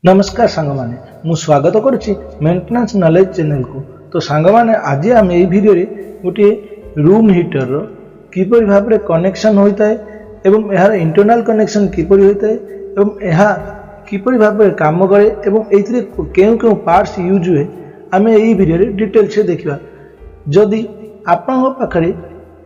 नमस्कार सांग माने मु स्वागत करुच्ची मेंटेनेंस नॉलेज चैनल को। तो सांग माने आज आम ये वीडियो रे गोटे रूम हीटर रो किपरि भाव रे कनेक्शन होता है एवं यार इंटरनल कनेक्शन किपरि होता है एवं यह किपरि भाव रे काम करे एवं एथिरे केउ केउ पार्ट्स यूज हुए आम ये वीडियो रे डिटेल से देखिबा। जदि आपन पाखरे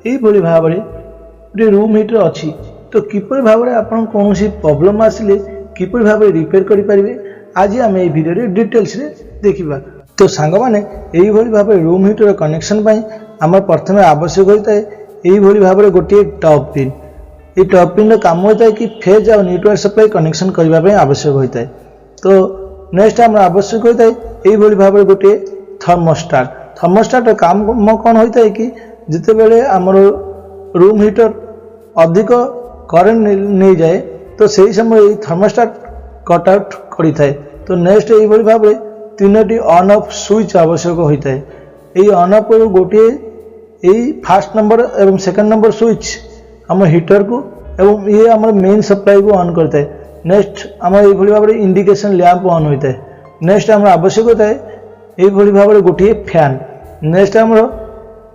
एई भली भाव रे गोटे रूम हीटर अछि तो किपरि भाव रे आपन कोनोसी प्रॉब्लम आसिले किपरि भाव रे रिपेयर करि परिबे आज आम ये वीडियो रे डिटेल्स रे देखिबा। तो सांग माने एई भली भाव रे रूम हीटर कनेक्शन पई हमर प्रथमे आवश्यक होता है एई भली भाव रे गोटे टॉप पिन। ये टॉप पिन रो काम होता है कि फेज और न्यूट्रल सप्लाई कनेक्शन करबा पई आवश्यक होता है। तो नेक्स्ट हमर आवश्यक होता है एई भली भाव रे गोटे थर्मोस्टेट। थर्मोस्टेट रो काम कोन होता है कि जते बेले हमर रूम हीटर अधिक करंट नहीं जाए तो सही समय ये थर्मोस्टेट कट आउट करिथाए। तो नेक्स्ट ये भली भाव तीनोटी ऑन ऑफ स्विच आवश्यक होता है। ये ऑन ऑफ गोटे यही फास्ट नंबर एवं सेकंड नंबर स्विच आम हीटर को एवं ये आम मेन सप्लाई को ऑन करता है। नेक्स्ट आम ये भली भाव इंडिकेशन लैंप ऑन होता है। नेक्स्ट आम आवश्यक होता है ये भली भाव गोटे फैन। नेक्स्ट आम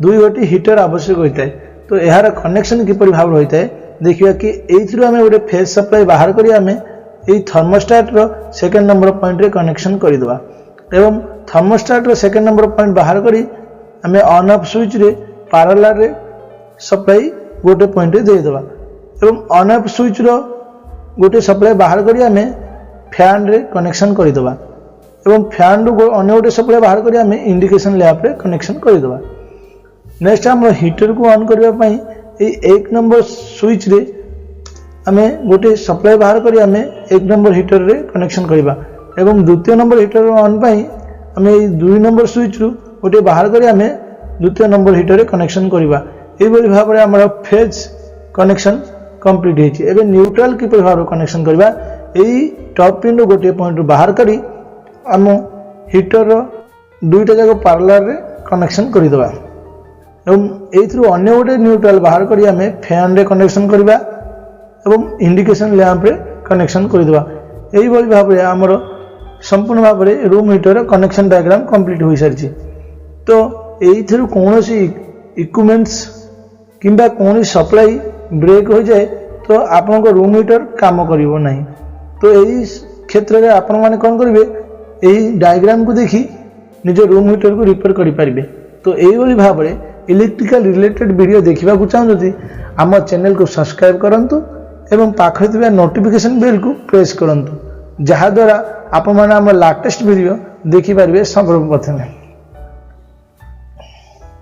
दुई गोटी हीटर आवश्यक होता है। तो यार कनेक्शन किपरि भाव होता है देखिए कि एथि आम गोटे फेज सप्लाई बाहर करी आम ये थर्मोस्टेट रो सेकंड नंबर पॉइंट रे कनेक्शन करदवा एवं थर्मोस्टेट रो सेकंड नंबर पॉइंट बाहर करी आम ऑन ऑफ स्विच रे पैरेलल रे सप्लाई गोटे पॉइंट रे देदवा एवं ऑन ऑफ स्विच रो गोटे सप्लाई बाहर करी आम फैन रे कनेक्शन करदवा एवं फैन रो अन्य गोटे सप्लाई बाहर करी आम इंडिकेशन लैंप रे कनेक्शन करदवा। नेक्स्ट हम हीटर को ऑन करबा पई एक नंबर स्विच रे आमे गोटे सप्लाई बाहर करी आमे एक नंबर हीटर रे कनेक्शन करिबा एवं द्वितीय नंबर हीटर ऑन पाई आमे दुई नंबर स्विच रु गोटे बाहर करी आमे द्वितीय नंबर हीटर रे कनेक्शन करिबा। एई भली भाव रे हमर फेज कनेक्शन कंप्लीट हेछि। एबे न्यूट्रल किपर भाव कनेक्शन करिबा एई टॉप पिन रो गोटे पॉइंट रु बाहर करी हम हीटर रो दुईटा जाक पैरेलल रे कनेक्शन करि दबा एवं एथि अन्य गोटे न्यूट्रल बाहर करी आमे फैन रे कनेक्शन करिबा एवं इंडिकेशन लैंप रे कनेक्शन करदवा। यही भली भाव रे हमर संपूर्ण भाव रे room heater connection diagram complete हो सारी। तो एथि कौनसी इक्विपमेंट्स किंबा कौन सप्लाई ब्रेक हो जाए तो आपन रूम हीटर काम करिवो नहीं। तो यही क्षेत्र में आपण माने कोन करिवे यही डायग्राम को देखि निज रूम हीटर को रिपेयर करि परिबे। तो यही भली भाव रे इलेक्ट्रिकल रिलेटेड वीडियो देखा चाहते आम चैनल को सब्सक्राइब करंतु एवं पाखरे थिबा नोटिफिकेशन बेल को प्रेस करंतु जहाद्वारा आपण माने आम लेटेस्ट वीडियो देखि परिबे सर्वप्रथम।